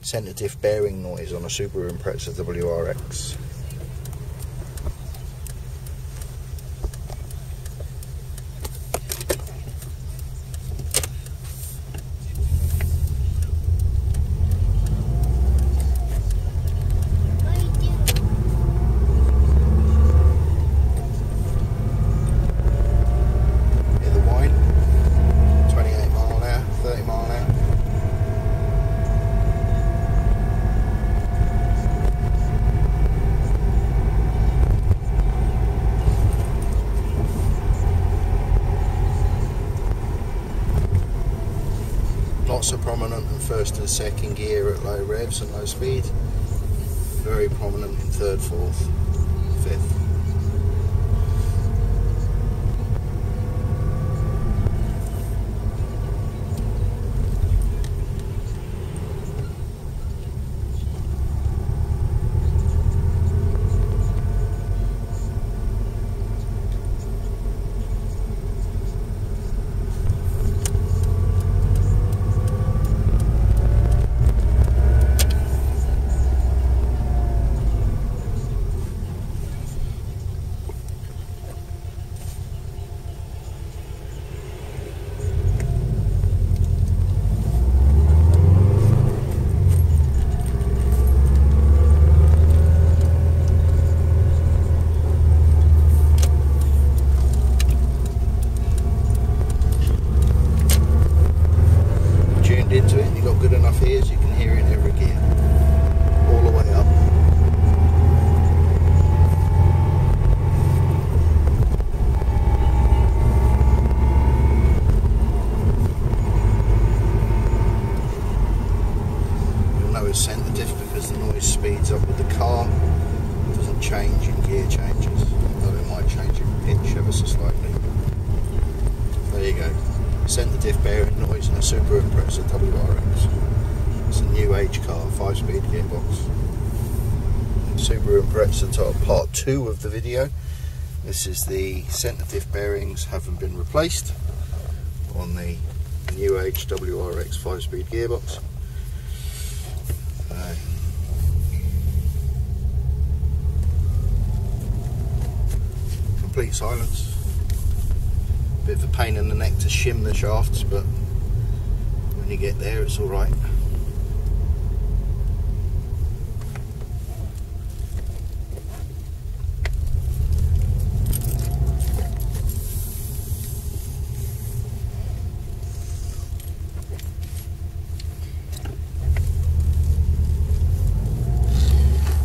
centre diff bearing noise on a Subaru Impreza WRX. Lots of prominent in first and second gear at low revs and low speed. Very prominent in third, fourth, fifth. Into it and you've got good enough ears, you can hear it in every gear, all the way up. You'll know it's centre diff because the noise speeds up with the car. It doesn't change in gear changes, although it might change in pitch ever so slightly. There you go. Centre diff bearing noise in a Subaru Impreza WRX. It's a new age car, 5-speed gearbox. Subaru Impreza part 2 of the video. This is the centre diff bearings haven't been replaced on the new age WRX 5-speed gearbox. Complete silence. Bit of a pain in the neck to shim the shafts, but when you get there it's alright.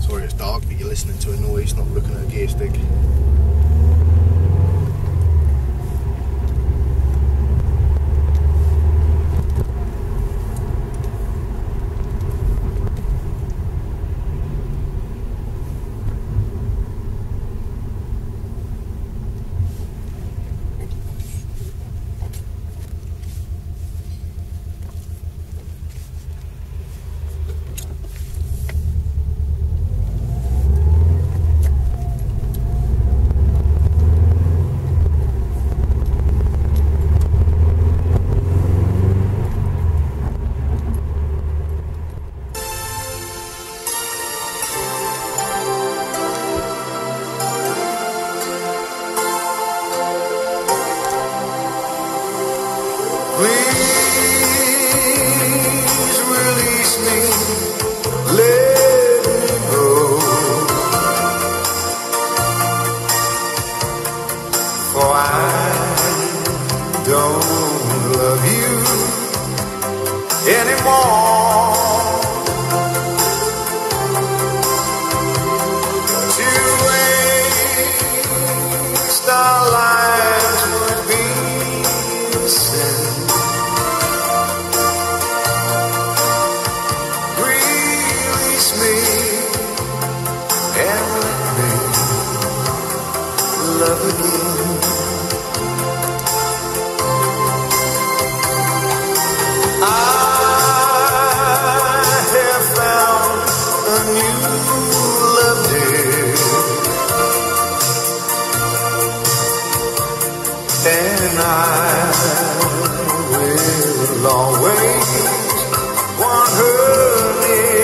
Sorry it's dark, but you're listening to a noise, not looking at a gear stick. Always want her near.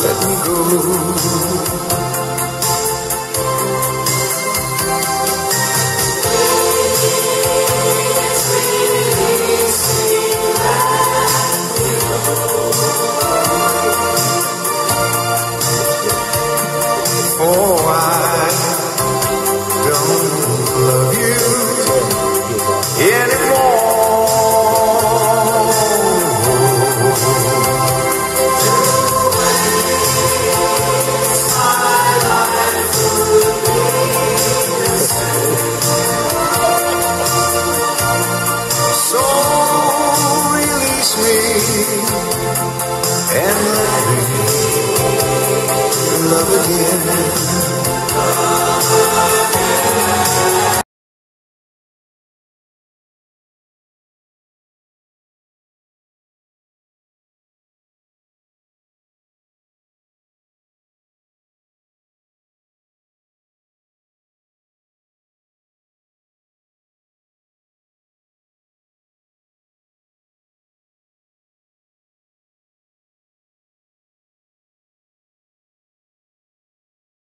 let me go.